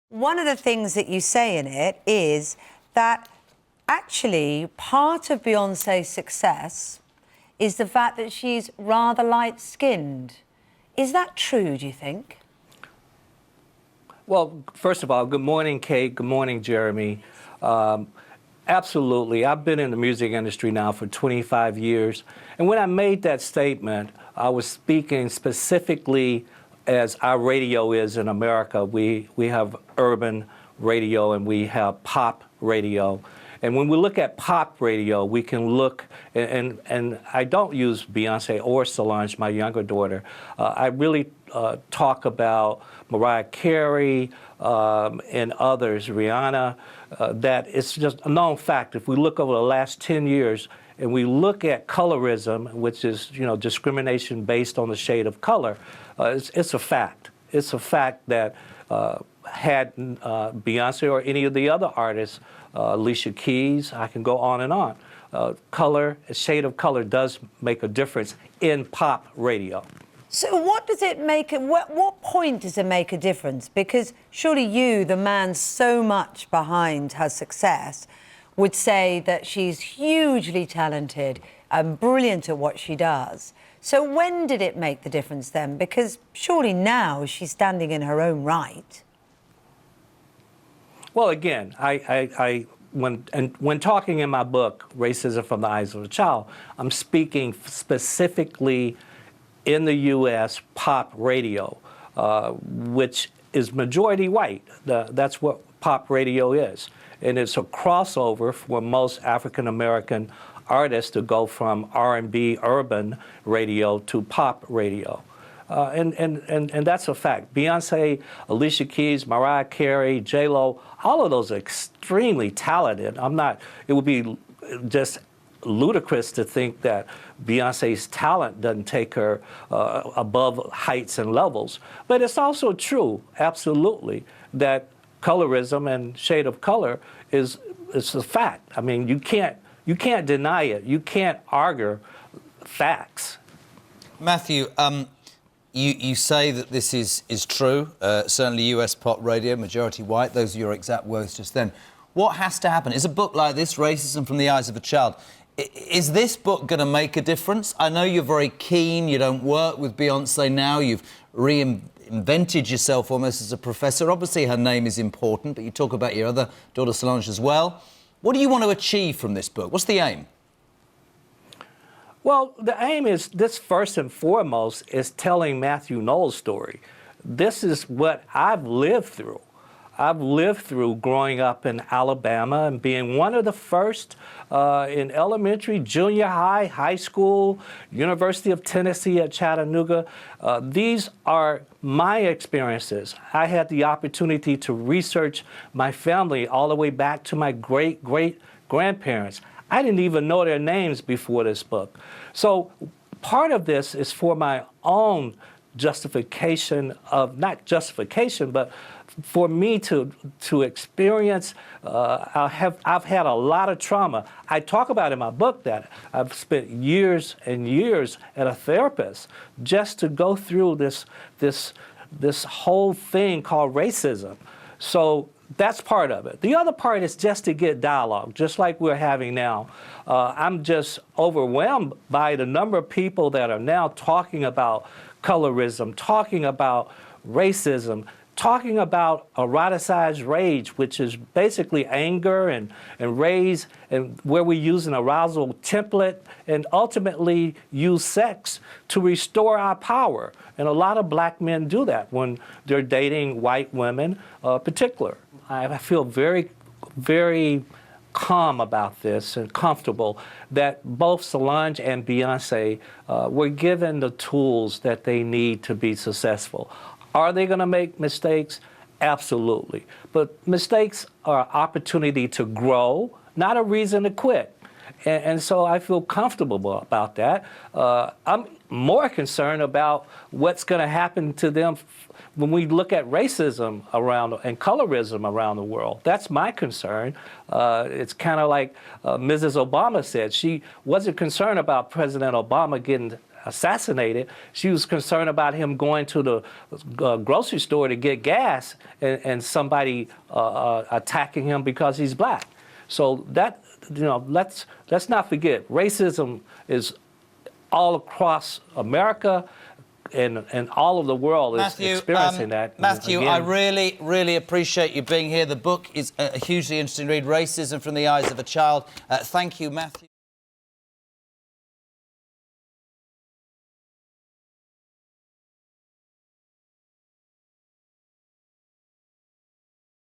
One of the things that you say in it is that actually part of Beyoncé's success is the fact that she's rather light-skinned. Is that true, do you think? Well, first of all, good morning, Kate. Good morning, Jeremy. Absolutely. I've been in the music industry now for 25 years. And when I made that statement, I was speaking specifically as our radio is in America. We have urban radio and we have pop radio. And when we look at pop radio, we can look, and I don't use Beyoncé or Solange, my younger daughter. I really talk about Mariah Carey and others, Rihanna, that it's just a known fact. If we look over the last 10 years and we look at colorism, which is, discrimination based on the shade of color, it's a fact. It's a fact that had Beyoncé or any of the other artists, Alicia Keys, I can go on and on. Color, a shade of color does make a difference in pop radio. So what does it make, what point does it make a difference? Because surely you, the man so much behind her success, would say that she's hugely talented and brilliant at what she does. So when did it make the difference then? Because surely now she's standing in her own right. Well, again, when talking in my book, Racism from the Eyes of a Child, I'm speaking specifically in the U.S. pop radio, which is majority white. That's what pop radio is. And it's a crossover for most African-American artists to go from R&B urban radio to pop radio. And that's a fact. Beyoncé, Alicia Keys, Mariah Carey, J-Lo, all of those are extremely talented. It would be just ludicrous to think that Beyoncé's talent doesn't take her above heights and levels. But it's also true, absolutely, that colorism and shade of color is a fact. I mean, you can't deny it. You can't argue facts. Mathew, you say that this is true, certainly US pop radio, majority white, those are your exact words just then. What has to happen? Is a book like this, Racism from the Eyes of a Child, is this book going to make a difference? I know you're very keen, you don't work with Beyoncé now, you've reinvented yourself almost as a professor. Obviously her name is important, but you talk about your other daughter Solange as well. What do you want to achieve from this book? What's the aim? Well, the aim is, this first and foremost, is telling Mathew Knowles' story. This is what I've lived through. I've lived through growing up in Alabama and being one of the first in elementary, junior high, high school, University of Tennessee at Chattanooga. These are my experiences. I had the opportunity to research my family all the way back to my great-great-grandparents. I didn't even know their names before this book. So part of this is for my own justification of, not justification, but for me to experience. I've had a lot of trauma. I talk about in my book that I've spent years and years at a therapist just to go through this whole thing called racism. So that's part of it. The other part is just to get dialogue, just like we're having now. I'm just overwhelmed by the number of people that are now talking about colorism, talking about racism, talking about eroticized rage, which is basically anger and rage, and where we use an arousal template and ultimately use sex to restore our power. And a lot of black men do that when they're dating white women, particular. I feel very, very calm about this and comfortable that both Solange and Beyoncé were given the tools that they need to be successful. Are they going to make mistakes? Absolutely. But mistakes are an opportunity to grow, not a reason to quit. And so I feel comfortable about that. I'm more concerned about what's going to happen to them when we look at racism around and colorism around the world. That's my concern. It's kind of like Mrs. Obama said. She wasn't concerned about President Obama getting assassinated. She was concerned about him going to the grocery store to get gas and somebody attacking him because he's black. So that, let's not forget, racism is all across America. And all of the world is experiencing that. Mathew, I really, really appreciate you being here. The book is a hugely interesting read, Racism from the Eyes of a Child. Thank you, Mathew.